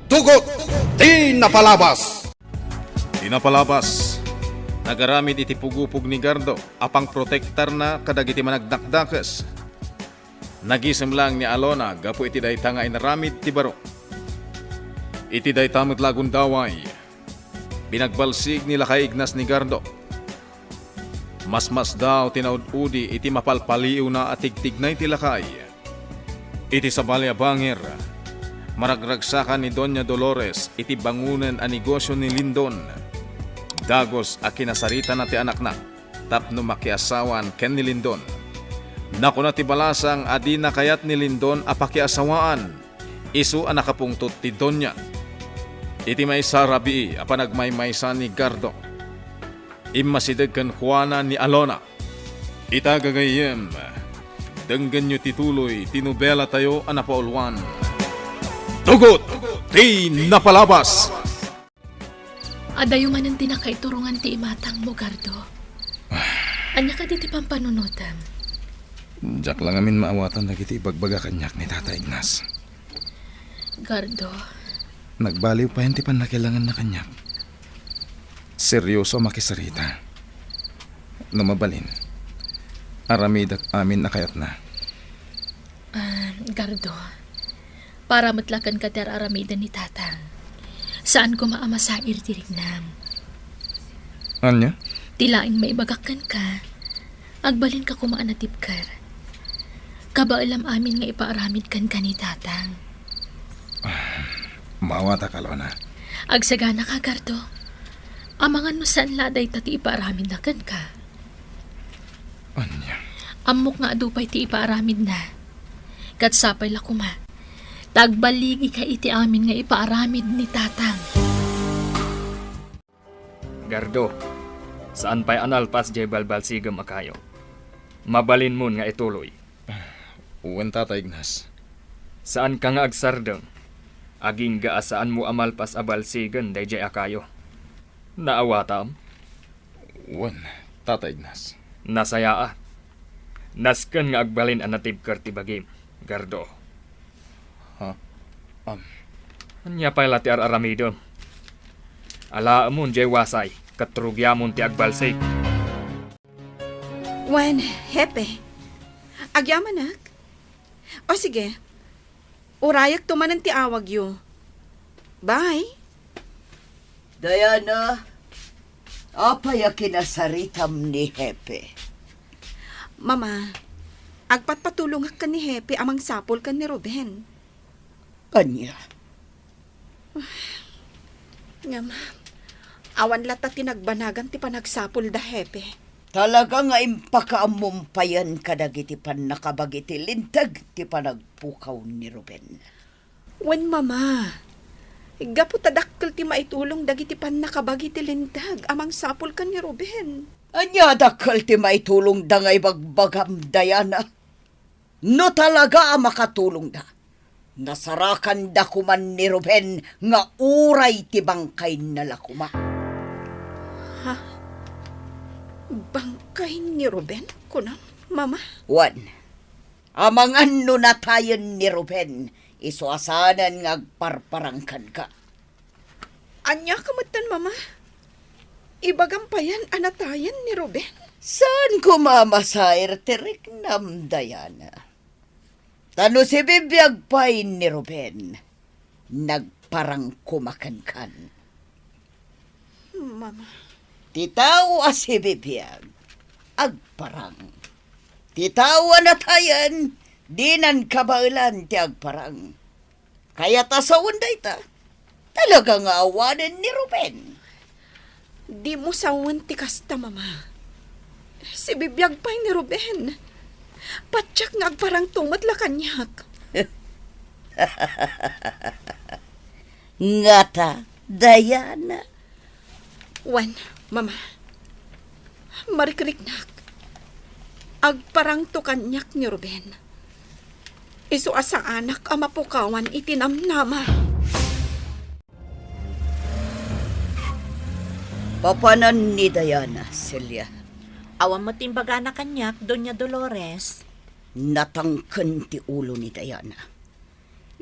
Dugot di napalabas. Dinapalabas. Nagaramid iti pugupog ni Gardo apang protektar na kadagiti managdakdakas. Nagisem lang ni Alona gapu iti dayta nga inaramid ti baro. Iti dayta met lagun daway. Binagbalsig nila kay Ignas ni Gardo. Mas daw tinaud-udi iti mapalpaliw na atigtignay ti lakay. Iti sabali a bangir. Maragragsakan ni Doña Dolores iti bangunan a negosyo ni Lindon. Dagos a kinasarita na ti anak na tapno makiasawan ken ni Lindon. Naku na ti balasang adi na kayat ni Lindon a pakiasawaan. Isu a nakapungtot ti Doña. Iti may sarabi a panagmaymaysa ni Gardo. Immasideg ken Juana ni Alona. Itagagayem. Denggan nyo tituloy tinubela tayo a napaulwan. Dugot di napalabas. Adayo man ang tinakaiturungan ti imatang mo, Gardo. Anya ka di ti pampanunutan. Diyak lang amin maawatan nagiti ibagbaga kanyak ni Tata Ignas. Gardo, Nagbaliw pa hindi pa nakilangan na kanyak. Seryoso makisarita. Namabalin. Aramidak amin na kayat na. Gardo, para matlakan ka ter aramida ni Tatang. Saan ko maamasair tirignam? Anya? Tilaing maibagakan ka. Agbalin ka kumaanatipkar. Kabailam amin nga ipaaramid kan ka ni Tatang. Mawata ka, Lona. Agsagana ka, Gardo. Amangan mo saan laday tati ipaaramid na kan ka. Anya? Amok nga adupay ti ipaaramid na. Katsapay la kuma. Tagbaligi ka iti amin nga ipaaramid ni Tatang. Gardo, saan pa'y analpas jay balbalsigam akayo? Mabalin mo nga ituloy. Uwan, Tata Ignas. Saan ka nga agsardeng? Aging gaasaan mo amalpas abalsigan day jay akayo? Naawatam? Uwan, Tata Ignas. Nasayaa. Nasken nga agbalin ang natibkar ti bagim, Gardo. Anya pa'y lati aramidom. Alaamon jay wasay, katrugyamon ti agbalsig. Wen, hepe. Agyamanak. O sige. Urayak tumanan ti awag yu. Bye. Diana, apay a kinasaritam ni Hepe. Mama, agpatpatulong ka ni Hepe amang sapol ka ni Ruben. Kanya, Ngam, awan lata tinagbanagan ti panagsapol da Hepe. talaga nga impakaamumpayan kadagiti pan nakabagiti lintag ti panagpukaw ni Ruben. Wen, Mama. Gapu tadakkel ti maitulong dagiti pan nakabagi ti lintag amang sapol ka ni Ruben. Anya dakal ti maitulong da ngay bagbagam, Diana. No talaga makatulong da. Nasarakan da kuman ni Ruben nga uray ti bangkay na lakuma. Bangkay ni Ruben? Kunam, Mama? Wan, amang ano na tayo ni Ruben, isuasanan nga agparparangkan ka. Anya kamutan, Mama? Ibagampayan anatayan ni Ruben? Saan ko mamasair tirik nam, Diana? Tano si bibiyag pa'y ni Ruben, nagparang kumakankan. Mama. Titaw a si bibiyag, agparang. Titaw na tayan, dinan kabailan ti agparang. Kaya tasawon day ta, talaga nga awanan ni Ruben. Di mo sawan ti kasta, Mama. Si bibiyag pa'y ni Ruben. Patsak nga agparang tumat la kanyak. Ngata, Diana. Wan, Mama. Marikiriknak. Agparang to kanyak ni Ruben. Isu asa anak ama pukawan itinamnama. Papanan ni Diana, Celia. Awan mo timbaga na kanyak, Doña Dolores. Natangken ti ulo ni Diana.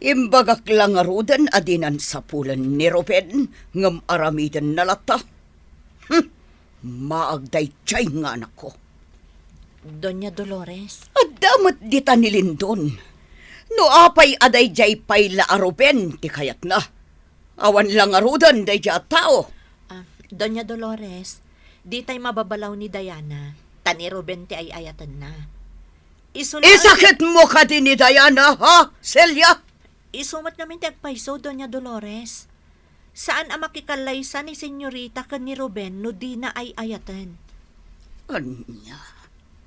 Imbagak lang arudan adinan sa pulan ni Ruben ngam aramidan na lata. Maagday tiyay nga anak ko. Doña Dolores, At damat dita ni Lindon. No apay aday jay pay la aruben ti kayat na. Awan lang arudan day jay tao. Doña Dolores, di tay mababalaw ni Diana. Tani Ruben ti ay ayatan na. Isakit mo ka din ni Diana, ha, Celia? Isumat namin ti agpaiso, Doña Dolores. Saan ang makikalaysa ni Senyorita kan ni Ruben no di na ay ayatan? Anya?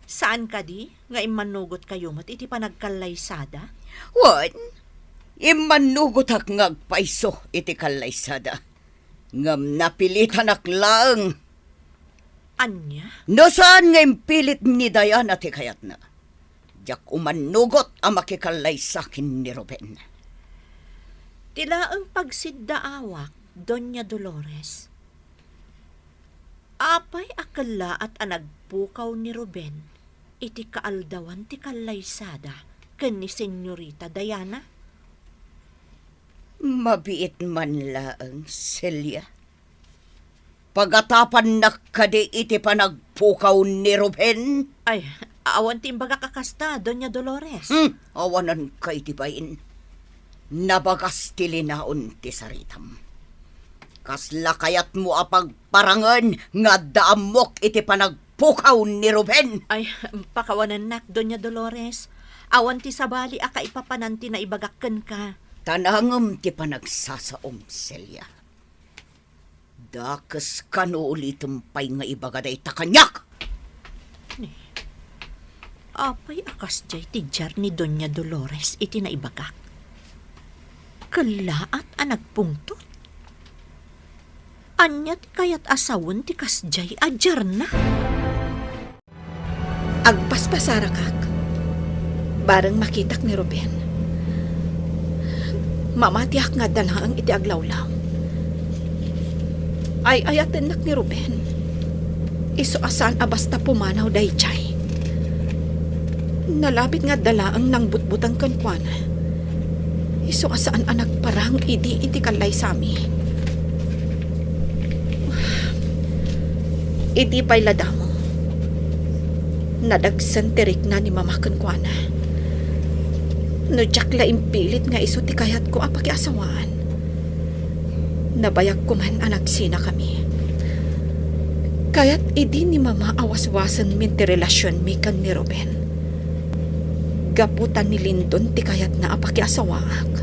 Saan ka di? Nga imanugot kayo mat iti panagkalaysada? Wan? Imanugot ak ngagpaiso iti kalaysada. Ngam napilitan ak lang. Anya? No saan nga impilit ni Diana ti kayat na? Diyak umanugot ang makikalaysakin ni Ruben. Tila ang pagsiddaawak, Doña Dolores. Apay akala at anagpukaw ni Ruben, iti kaaldawan ti kalaysada ken ni Senyorita Diana. Mabiit man laang, Celia. Pagatapan nakadi iti panagpukaw ni Ruben. Ay, awan ti imbaga kakasta, Doña Dolores. Awanan kay tibayin. Nabagas ti linaon ti saritam. Kasla kayat mo apagparangan nga daamok iti panagpukaw ni Ruben. Ay, pakawanan nak, Doña Dolores. Awan ti sabali aka ipapananti na ibagakken ka. Tanangam ti panagsasaom, Celia. Dakas kano ulitumpay nga ibagaday takanyak. Apay akas jay ti jar ni Doña Dolores iti naibagak. Kalaat anagpungtot. Anya ti kayat asawon ti kasjay ajar na. Agpaspasara kak. Barang makitak ni Ruben. Mamatiak nga dalaang iti aglawlaw. Ay ayaten nak ni Ruben. Iso asan abasta pumanaw dayjay. Nalabit nga dalaang nang butbutang kankwana. Iso asaan anak parang idi iti kalay sami. Iti pay ladamo. Nadagsan tirik na ni mama kankwana. No jakla impilit nga iso ti kayat ko apaki asawaan. Nabayag ko man anak sina kami. Kayat idi ni mama awaswasan min ti relasyon mi kan ni Ruben. Gaputan ni Lindon ti kayat na apaki asawaak.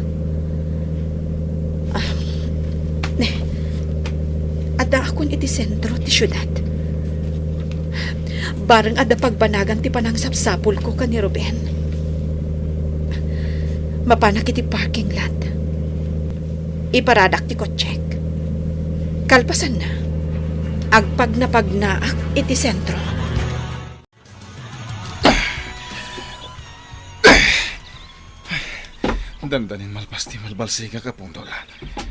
Ada akon iti sentro ti syudad. Bareng ada pagbanagan ti panangsapsapul ko kan ni Ruben. Mapanak iti parking lot. Iparadak ti kotsek. Kalpasan na. Agpag na pagnaak iti sentro. Dandanin malpasti malbalsiga ka pong dola.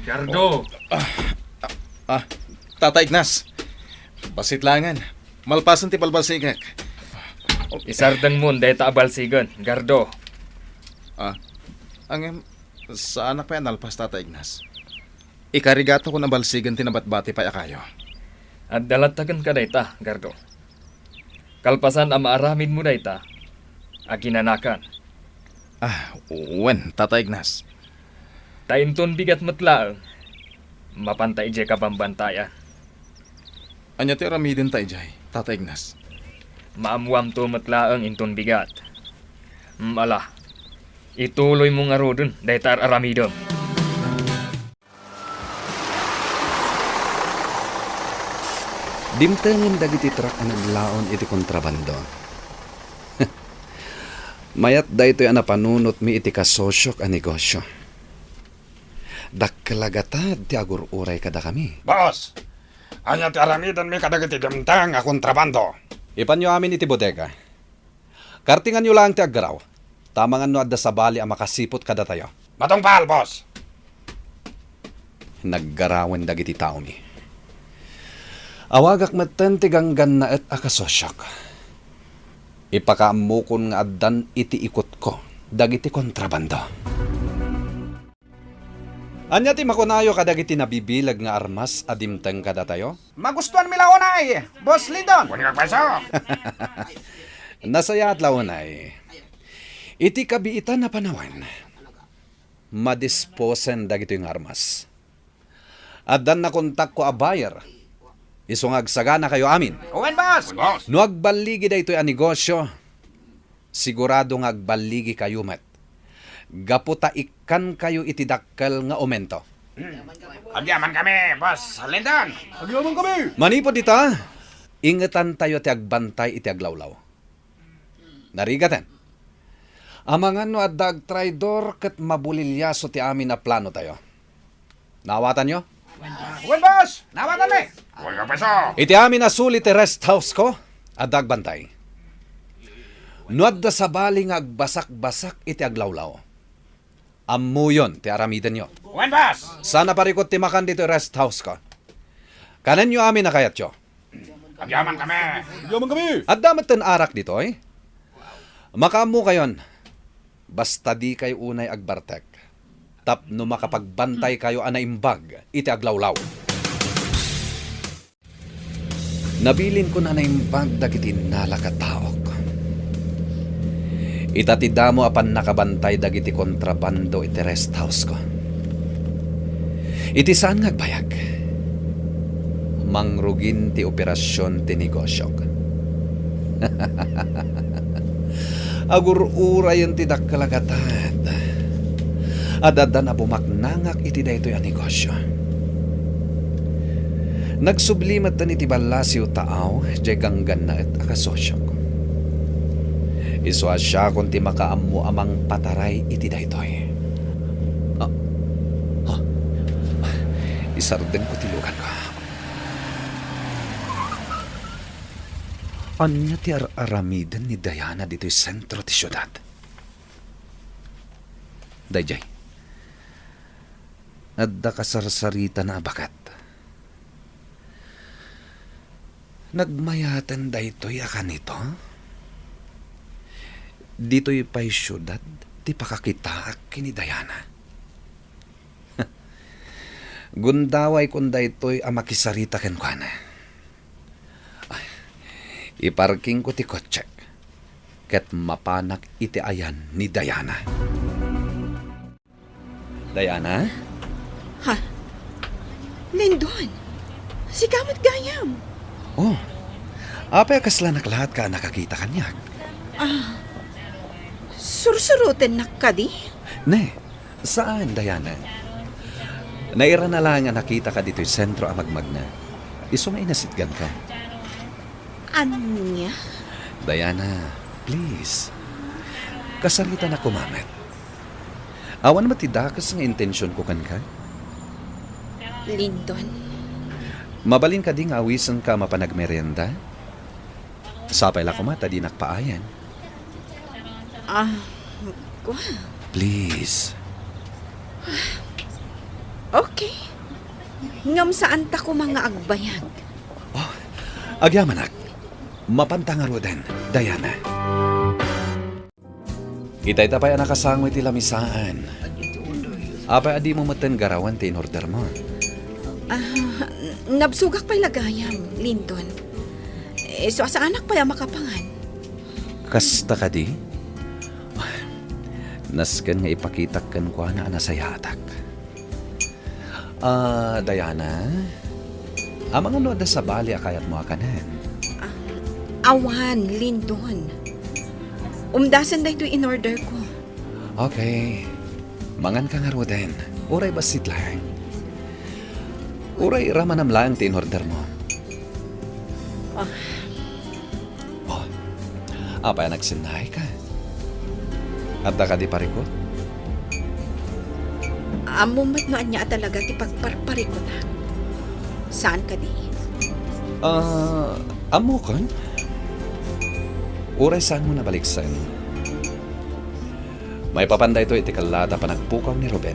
Gardo! Tata Ignas, pasitlangan. Malpasan ti balbalsigak. Isardang mo, day taabalsigan. Gardo! Sa anak pa yan nalpas, Tata Ignas. Ikarigato ko na balsigan tinabatbati pa kayo. At dalatagan ka dayta, Gardo. Kalpasan ang maaramid mo dayta, aginanakan. Wen, Tata Ignas. Tainton bigat matlaang, mapantay jay kabambantayan. Anya ti ramidin tayo jay, Tata Ignas. Maamuam to matlaang inton bigat. Ala, ituloy mo nga rodon, daytar aramidom. Dimtengin dagiti truck ang naglaon iti kontrabando. Mayat daytoy anapanunot mi iti kasosyok a negosyo. Daklagatad ti agur-uray kada kami. Boss, anya ti aramidan mi kadagiti damtang a kontrabando. Ipanyo amin iti bodega. Kartingan nyo lang ti aggaraw. Tamangan no adda sa bali ang makasipot kada tayo. Matong pahal, boss. Naggarawan dagiti tao mi. Awagak maten ti ganggan na et akasosyok. Ipakaamukon nga addan iti ikot ko dagiti kontrabando. Anya ti makunayo kadagiti nabibilag nga armas adimteng kada tayo? Magustuhan mi launay, Boss Lindon. Kunin kagpeso. Nasaya at launay. Iti kabiitan na panawan. Madisposen dagito yung armas. Addan na kontak ko a buyer. Isungag sagana kayo amin. Uwen, boss. Boss. No agbaligi da ito'y a negosyo. Sigurado nga agbaligi kayo met. Gaputa ikan kayo itidakkel nga aumento. Agyaman kami, Boss Lindon. Manipod ita, ingatan tayo ti agbantay iti aglawlaw. Narigatan. Amangan no adag traidor ket mabulilyaso ti amin na plano tayo. Nawatan nyo? Uwen, boss. Nawatan mi. Kunin kagpeso. Iti amin na sulit ti rest house ko, adag bantay. No adda sa bali nga agbasak-basak iti aglawlaw. Amuyon ti aramiden nyo. Uwen, Boss. Sana parikot ti makan dito rest house ko. Kanan nyo amin na kayat nyo. Agyaman kami. At damat ten arak dito eh. Makaamu kayon. Basta di kayo unay agbartek. Tapno makapagbantay kayo anaimbag iti aglawlaw. Nabilin ko na anaimbag dagiti nalakataok. Itatida mo apan nakabantay dagiti kontrabando iti rest house ko. Iti saan ngagbayag? Mangrugin ti operasyon ti negosyo. Agur-urayan ti dakkalagatat. Adada na bumaknangak iti daytoy a negosyo. Nagsublimat na iti balasyo taaw, jay ganggan na at akasosyo ko. Iswa siya kung ti makaamu amang pataray iti daytoy. Isardeng ko tilugan ko. Anya ti aramiden ni Diana dito'y sentro ti syudad. Dayjay. Adda kasarsarita na bakat. Nagmayatan daytoy akan ito. Dito'y pa'y syudad, ti pakakitaak kini Diana. Gundaway kung daytoy amakisarita ken kuana. Iparking ko ti kotsek, ket mapanak iti ayan ni Diana. Diana? Ha? Lindon, si Gamit Gayam. Oh, apay kasla lahat ka nakakita kanyak. Sursurutin na ka di? Ne, saan, Diana? Naira na lang nga nakita ka dito'y sentro a magmagna. Iso nga inasitgan ka. Anya? Diana, please. Kasarita na kumamet. Awan matidakas nga intensyon ko kan ka. Lindon, Mabalin ka di nga awisan ka mapanagmerienda. Sapay la kumata di nakpaayan. ko. Please. Okay. Ngam saan ta ko mga agbayag? Agyamanak. Mapantangaro din, Diana. Itay tapay nakasangoy ti lamisaan. Apay adi mo maten garawan ti in-order mo. Nabsugak pa'y lagayam, Linton. So asa anak pa'y makapangan? Kasta ka di? Nasken nga ipakitak kan kwa na anasayatak. Diana, amang ano da sa bali akayat mo akanan? Awan, Linton. Umdasan da ito in-order ko. Okay. Mangan ka nga ro din. Uray basit lang. Uray ramanam lang ti in-order mo. Apay nagsinay ka. At da ka di parikot? Amumat no anya talaga ti pagparpari ko na. Saan ka di? Amo kon? Uray saan mo nabaliksan? May papanday to iti kalada pa nagpukaw ni Ruben.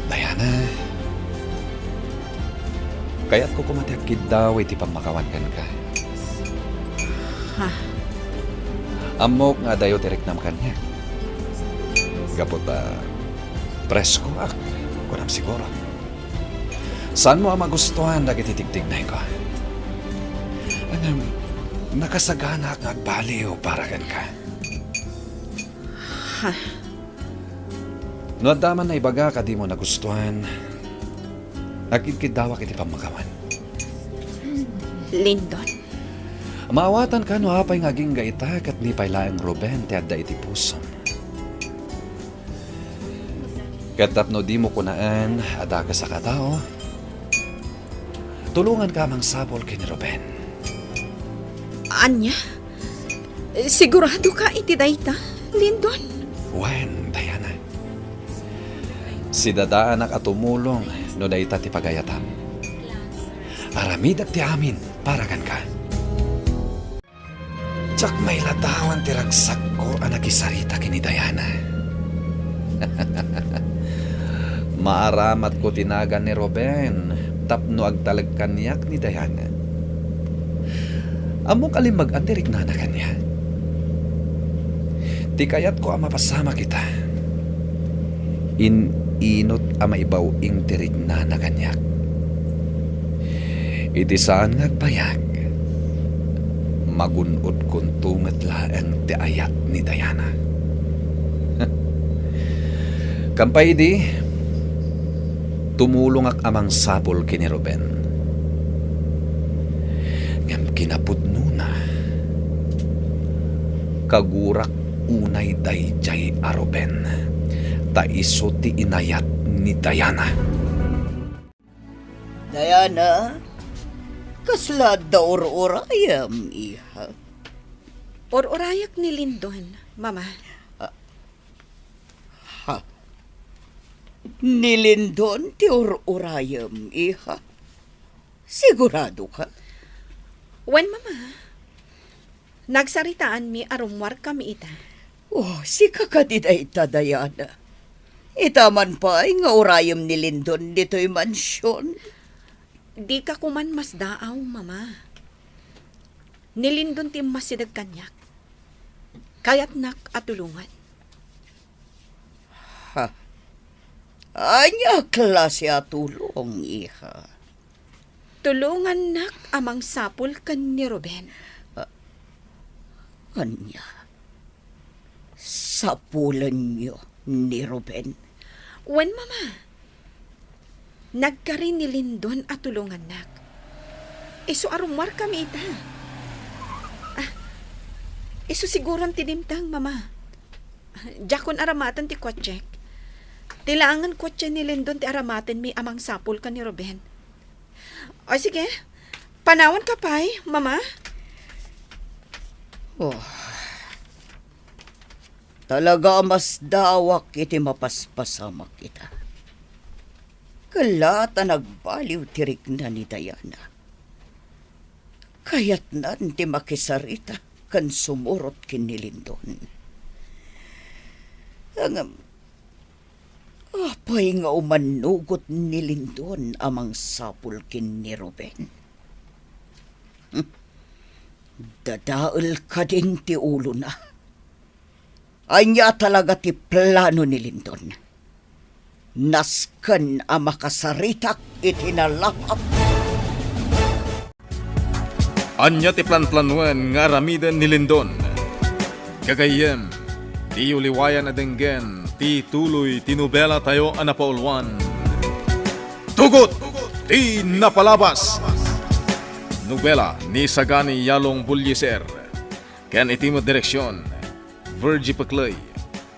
Diana, kaya't ko kumatiakid daw iti pamakawankan ka. Ha? Amok nga dayo tirik nam kanya. kaputa presko ak kunam siguro. Saan mo ang magustuhan na kititigtignay ko? Anong nakasagana at nagbaliw para kan ka? Ha? No daman na ibaga ka di mo nagustuhan, nakikidawak iti pamagawan. Lindon, Maawatan ka no hapay ngaging gaita kat ni pailaang Ruben ti adda iti pusom. Katapno di mo kunaan ada ka sa katao, tulungan ka mang sabol kini Ruben. Anya? Sigurado ka iti dayta, Lindon? Wen, Diana. Si dadaan ak atumulong no dayta ti pagayatam. Aramidak ti amin para kan ka. Tsak may ladawan ti ragsak ko ang nakisarita kini Diana. Maaramat ko tinagan ni Ruben tapno agtalag kanyak ni Diana. Amo kalimag antirik na kanya. Ti kayat ko ang mapasama kita. Inot ang maibaw ing tirig na kanyak. Iti saan ngagbayag. Magunod kung tumatlaan ti ayat ni Diana. Kampay di, tumulong ak amang sapol kini Ruben. Ngam kinapudno na. Kagurak unay dayjay a Ruben. Taiso ti inayat ni Diana. Diana, kasla daur-urayam, iha. Or-orayak ni Lindon, Mama. Nilindon ti urayam, iha. Sigurado ka? When, Mama? Nagsaritaan mi arumwar kami ita. Oh, si kakadida ita, Diana. Itaman pa ay nga urayam ni Lindon dito'y mansyon. Di ka kuman mas daaw, Mama. Nilindon ti masidag kanyak. Kaya't nak atulungan. Ha? Anya klase atulong, iha. Tulungan nak amang sapul kan ni Ruben. Anya? Sapulan niyo ni Ruben. When, Mama? Nagkarin ni Lindon at tulungan nak. Iso arumwar kami ita. Iso siguran tinimtang, Mama. Jakon aramatan ti kotsek. Tilaangan kotse ni Lindon ti aramaten mi amang sapul ka ni Ruben. O sige, panawan ka pa'y, Mama. Oh. Talaga mas dawak iti mapaspasama kita. Kalata nagbaliw tirik na ni Diana. Kaya't nan ti makisarita kan sumurot kinilindon. Ang apay nga umanugot ni Lindon amang sapul kin ni Ruben. Dadaal ka din ti ulo na. Anya talaga ti plano ni Lindon. Nasken ang makasaritak itinalapap. Anya ti plan-planuan nga aramidan ni Lindon. Kagayem, ti uliwayan na denggen, ti tuloy tinubela tayo anapaulwan. Tugot! Ti napalabas! Nobela ni Sagani Yalong Bulyeser. Ken iti mo direksyon, Virgie Paclay.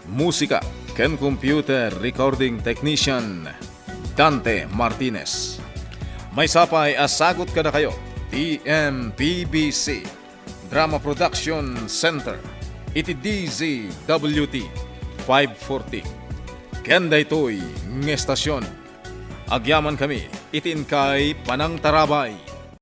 Musika, ken computer recording technician, Dante Martinez. May sapay asagot kada kayo, TMPBC Drama Production Center, iti DZWT 540. Ken daytoy ng estasyon. Agyaman kami, itin kay Panang Tarabay.